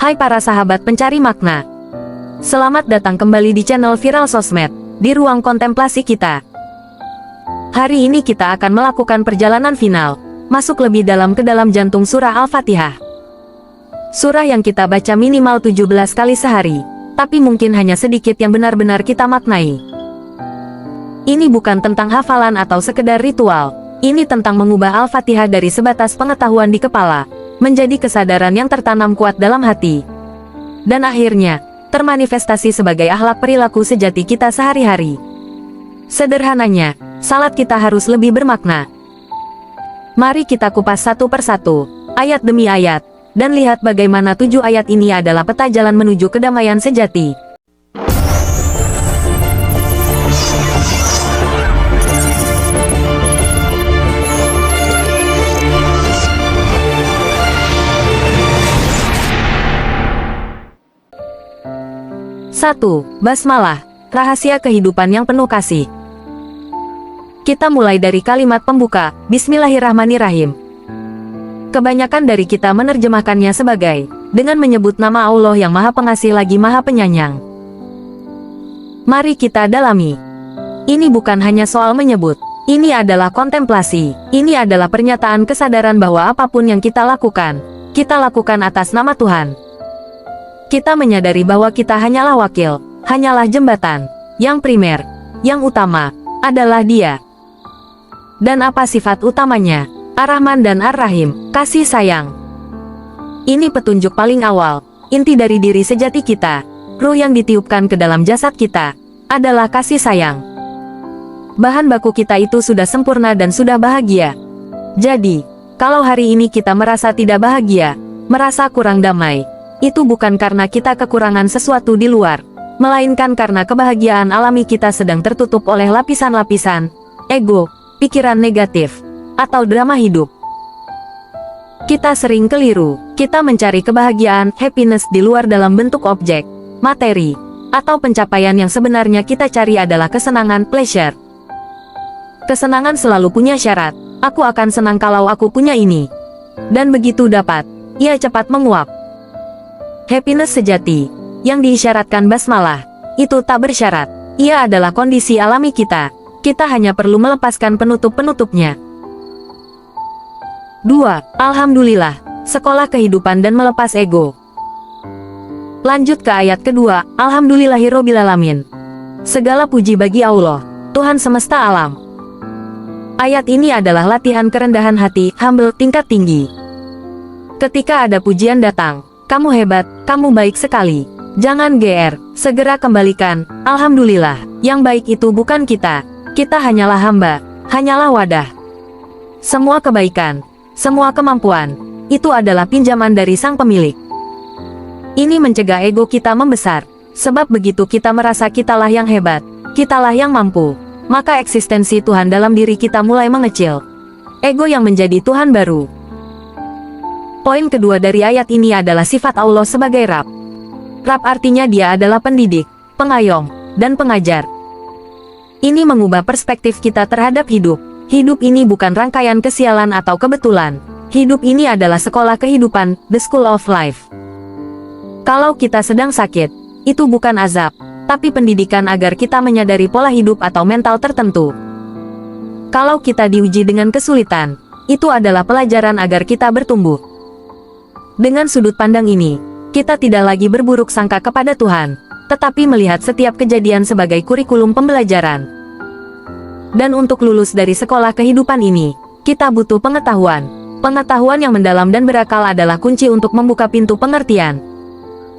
Hai para sahabat pencari makna. Selamat datang kembali di channel Viral Sosmed, di ruang kontemplasi kita. Hari ini kita akan melakukan perjalanan final, masuk lebih dalam ke dalam jantung surah Al-Fatihah. Surah yang kita baca minimal 17 kali sehari, tapi mungkin hanya sedikit yang benar-benar kita maknai. Ini bukan tentang hafalan atau sekedar ritual, ini tentang mengubah Al-Fatihah dari sebatas pengetahuan di kepala, menjadi kesadaran yang tertanam kuat dalam hati. Dan akhirnya, termanifestasi sebagai akhlak perilaku sejati kita sehari-hari. Sederhananya, salat kita harus lebih bermakna. Mari kita kupas satu persatu, ayat demi ayat, dan lihat bagaimana 7 ayat ini adalah peta jalan menuju kedamaian sejati. Satu, Basmalah, rahasia kehidupan yang penuh kasih. Kita mulai dari kalimat pembuka, Bismillahirrahmanirrahim. Kebanyakan dari kita menerjemahkannya sebagai, dengan menyebut nama Allah yang Maha Pengasih lagi Maha Penyayang. Mari kita dalami. Ini bukan hanya soal menyebut, ini adalah kontemplasi, ini adalah pernyataan kesadaran bahwa apapun yang kita lakukan atas nama Tuhan. Kita menyadari bahwa kita hanyalah wakil, hanyalah jembatan. Yang primer, yang utama, adalah Dia. Dan apa sifat utamanya? Ar-Rahman dan Ar-Rahim, kasih sayang. Ini petunjuk paling awal, inti dari diri sejati kita. Ruh yang ditiupkan ke dalam jasad kita, adalah kasih sayang. Bahan baku kita itu sudah sempurna dan sudah bahagia. Jadi, kalau hari ini kita merasa tidak bahagia, merasa kurang damai, itu bukan karena kita kekurangan sesuatu di luar, melainkan karena kebahagiaan alami kita sedang tertutup oleh lapisan-lapisan ego, pikiran negatif, atau drama hidup. Kita sering keliru, kita mencari kebahagiaan, happiness di luar dalam bentuk objek, materi, atau pencapaian yang sebenarnya kita cari adalah kesenangan, pleasure. Kesenangan selalu punya syarat, aku akan senang kalau aku punya ini. Dan begitu dapat, ia cepat menguap. Happiness sejati, yang diisyaratkan basmalah, itu tak bersyarat. Ia adalah kondisi alami kita. Kita hanya perlu melepaskan penutup-penutupnya. 2. Alhamdulillah, sekolah kehidupan dan melepas ego. Lanjut ke ayat kedua, Alhamdulillahirobbilalamin. Segala puji bagi Allah, Tuhan semesta alam. Ayat ini adalah latihan kerendahan hati, humble, tingkat tinggi. Ketika ada pujian datang, kamu hebat, kamu baik sekali. Jangan GR, segera kembalikan, Alhamdulillah, yang baik itu bukan kita. Kita hanyalah hamba, hanyalah wadah. Semua kebaikan, semua kemampuan, itu adalah pinjaman dari sang pemilik. Ini mencegah ego kita membesar, sebab begitu kita merasa kitalah yang hebat, kitalah yang mampu, maka eksistensi Tuhan dalam diri kita mulai mengecil. Ego yang menjadi Tuhan baru. Poin kedua dari ayat ini adalah sifat Allah sebagai Rabb. Rabb artinya Dia adalah pendidik, pengayom, dan pengajar. Ini mengubah perspektif kita terhadap hidup. Hidup ini bukan rangkaian kesialan atau kebetulan. Hidup ini adalah sekolah kehidupan, the school of life. Kalau kita sedang sakit, itu bukan azab, tapi pendidikan agar kita menyadari pola hidup atau mental tertentu. Kalau kita diuji dengan kesulitan, itu adalah pelajaran agar kita bertumbuh. Dengan sudut pandang ini, kita tidak lagi berburuk sangka kepada Tuhan, tetapi melihat setiap kejadian sebagai kurikulum pembelajaran. Dan untuk lulus dari sekolah kehidupan ini, kita butuh pengetahuan. Pengetahuan yang mendalam dan berakal adalah kunci untuk membuka pintu pengertian.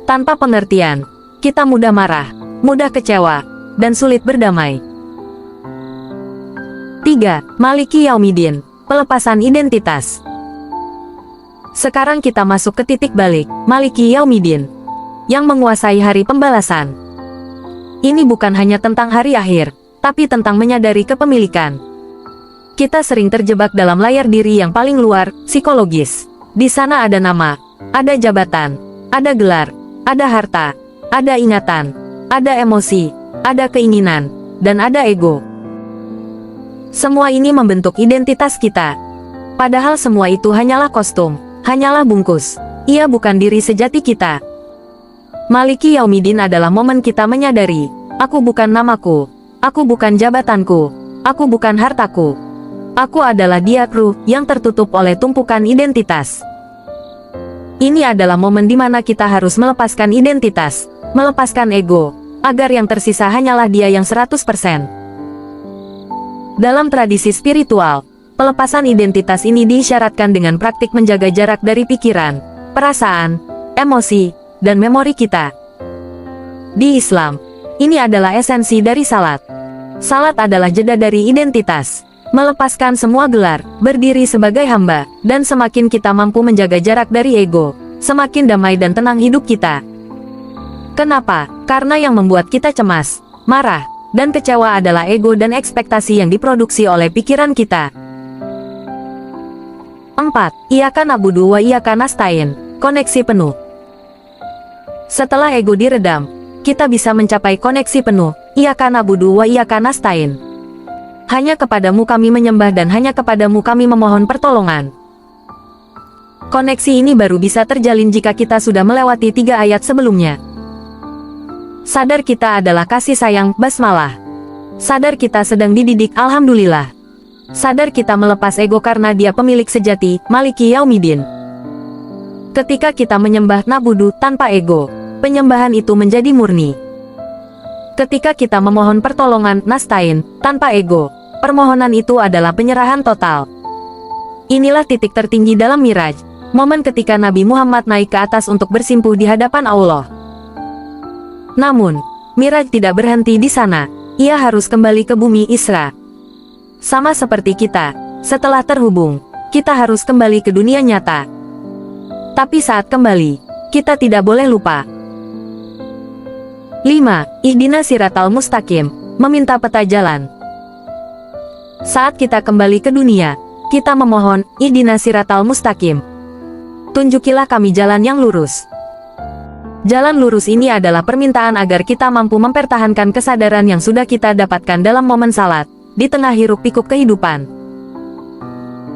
Tanpa pengertian, kita mudah marah, mudah kecewa, dan sulit berdamai. 3. Maliki Yaumiddin, pelepasan identitas. Sekarang kita masuk ke titik balik, Maliki Yaumiddin, yang menguasai hari pembalasan. Ini bukan hanya tentang hari akhir, tapi tentang menyadari kepemilikan. Kita sering terjebak dalam layar diri yang paling luar, psikologis. Di sana ada nama, ada jabatan, ada gelar, ada harta, ada ingatan, ada emosi, ada keinginan, dan ada ego. Semua ini membentuk identitas kita. Padahal semua itu hanyalah kostum. Hanyalah bungkus. Ia bukan diri sejati kita. Maliki Yaumidin adalah momen kita menyadari, aku bukan namaku, aku bukan jabatanku, aku bukan hartaku. Aku adalah diakru yang tertutup oleh tumpukan identitas. Ini adalah momen di mana kita harus melepaskan identitas, melepaskan ego, agar yang tersisa hanyalah dia yang 100%. Dalam tradisi spiritual, pelepasan identitas ini diisyaratkan dengan praktik menjaga jarak dari pikiran, perasaan, emosi, dan memori kita. Di Islam, ini adalah esensi dari salat. Salat adalah jeda dari identitas, melepaskan semua gelar, berdiri sebagai hamba, dan semakin kita mampu menjaga jarak dari ego, semakin damai dan tenang hidup kita. Kenapa? Karena yang membuat kita cemas, marah, dan kecewa adalah ego dan ekspektasi yang diproduksi oleh pikiran kita. 4. Iyyaka na'budu wa iyyaka nasta'in, koneksi penuh. Setelah ego diredam, kita bisa mencapai koneksi penuh, iyyaka na'budu wa iyyaka nasta'in. Hanya kepadamu kami menyembah dan hanya kepadamu kami memohon pertolongan. Koneksi ini baru bisa terjalin jika kita sudah melewati 3 ayat sebelumnya. Sadar kita adalah kasih sayang, basmalah. Sadar kita sedang dididik, alhamdulillah. Sadar kita melepas ego karena dia pemilik sejati, Maliki Yaumidin. Ketika kita menyembah na'budu tanpa ego, penyembahan itu menjadi murni. Ketika kita memohon pertolongan, nasta'in, tanpa ego, permohonan itu adalah penyerahan total. Inilah titik tertinggi dalam Miraj, momen ketika Nabi Muhammad naik ke atas untuk bersimpuh di hadapan Allah. Namun, Miraj tidak berhenti di sana, ia harus kembali ke bumi Isra. Sama seperti kita, setelah terhubung, kita harus kembali ke dunia nyata. Tapi saat kembali, kita tidak boleh lupa. 5. Ihdinas siratal mustaqim, meminta peta jalan. Saat kita kembali ke dunia, kita memohon, ihdinas siratal mustaqim. Tunjukilah kami jalan yang lurus. Jalan lurus ini adalah permintaan agar kita mampu mempertahankan kesadaran yang sudah kita dapatkan dalam momen salat, di tengah hiruk-pikuk kehidupan.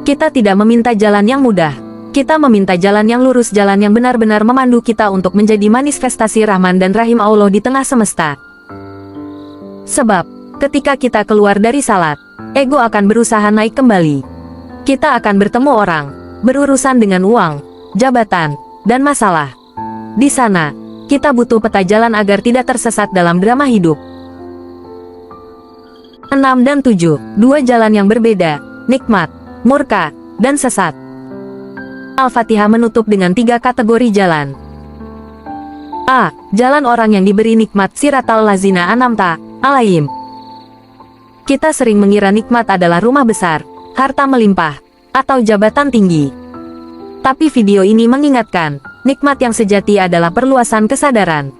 Kita tidak meminta jalan yang mudah, kita meminta jalan yang lurus, jalan yang benar-benar memandu kita untuk menjadi manifestasi Rahman dan Rahim Allah di tengah semesta. Sebab, ketika kita keluar dari salat, ego akan berusaha naik kembali. Kita akan bertemu orang, berurusan dengan uang, jabatan, dan masalah. Di sana, kita butuh peta jalan agar tidak tersesat dalam drama hidup. 6 dan 7, 2 jalan yang berbeda, nikmat, murka, dan sesat. Al-Fatihah menutup dengan 3 kategori jalan. A. Jalan orang yang diberi nikmat, siratal lazina an'amta alaihim. Kita sering mengira nikmat adalah rumah besar, harta melimpah, atau jabatan tinggi. Tapi video ini mengingatkan, nikmat yang sejati adalah perluasan kesadaran.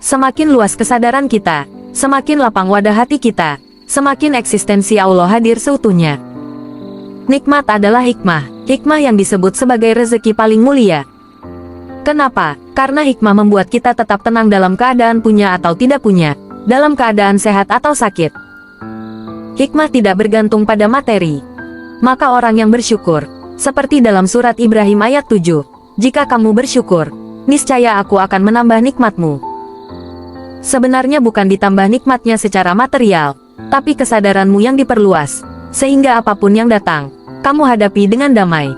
Semakin luas kesadaran kita, semakin lapang wadah hati kita, semakin eksistensi Allah hadir seutuhnya. Nikmat adalah hikmah, hikmah yang disebut sebagai rezeki paling mulia. Kenapa? Karena hikmah membuat kita tetap tenang dalam keadaan punya atau tidak punya, dalam keadaan sehat atau sakit. Hikmah tidak bergantung pada materi. Maka orang yang bersyukur, seperti dalam surat Ibrahim ayat 7, jika kamu bersyukur, niscaya aku akan menambah nikmatmu. Sebenarnya bukan ditambah nikmatnya secara material, tapi kesadaranmu yang diperluas, sehingga apapun yang datang, kamu hadapi dengan damai.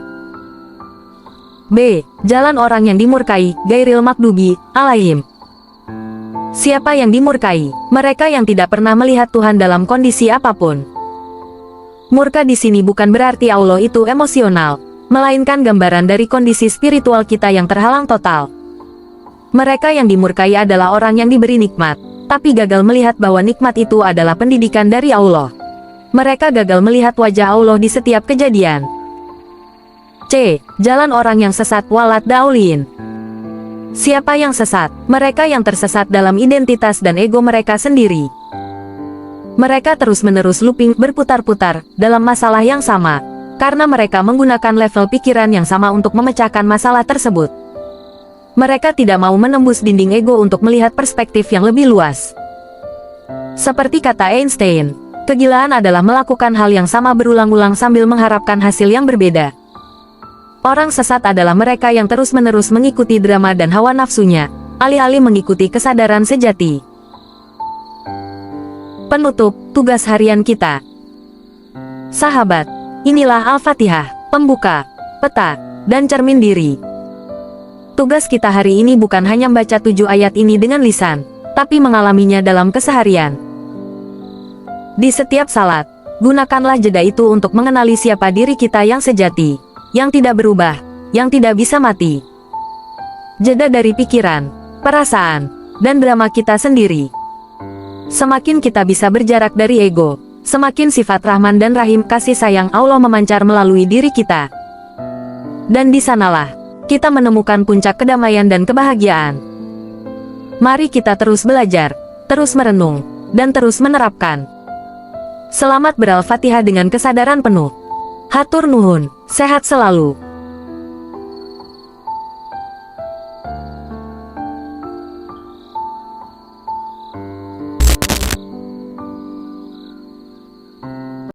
B. Jalan orang yang dimurkai, gairil makdubi alaihim. Siapa yang dimurkai? Mereka yang tidak pernah melihat Tuhan dalam kondisi apapun. Murka di sini bukan berarti Allah itu emosional, melainkan gambaran dari kondisi spiritual kita yang terhalang total. Mereka yang dimurkai adalah orang yang diberi nikmat, tapi gagal melihat bahwa nikmat itu adalah pendidikan dari Allah. Mereka gagal melihat wajah Allah di setiap kejadian. C. Jalan orang yang sesat, walat daulin. Siapa yang sesat? Mereka yang tersesat dalam identitas dan ego mereka sendiri. Mereka terus-menerus looping, berputar-putar, dalam masalah yang sama, karena mereka menggunakan level pikiran yang sama untuk memecahkan masalah tersebut. Mereka tidak mau menembus dinding ego untuk melihat perspektif yang lebih luas. Seperti kata Einstein, kegilaan adalah melakukan hal yang sama berulang-ulang sambil mengharapkan hasil yang berbeda. Orang sesat adalah mereka yang terus-menerus mengikuti drama dan hawa nafsunya, alih-alih mengikuti kesadaran sejati. Penutup, tugas harian kita. Sahabat, inilah Al-Fatihah, pembuka, peta, dan cermin diri. Tugas kita hari ini bukan hanya membaca 7 ayat ini dengan lisan, tapi mengalaminya dalam keseharian. Di setiap salat, gunakanlah jeda itu untuk mengenali siapa diri kita yang sejati, yang tidak berubah, yang tidak bisa mati. Jeda dari pikiran, perasaan, dan drama kita sendiri. Semakin kita bisa berjarak dari ego, semakin sifat Rahman dan Rahim kasih sayang Allah memancar melalui diri kita. Dan di sanalah kita menemukan puncak kedamaian dan kebahagiaan. Mari kita terus belajar, terus merenung, dan terus menerapkan. Selamat beral-Fatihah dengan kesadaran penuh. Hatur nuhun, sehat selalu.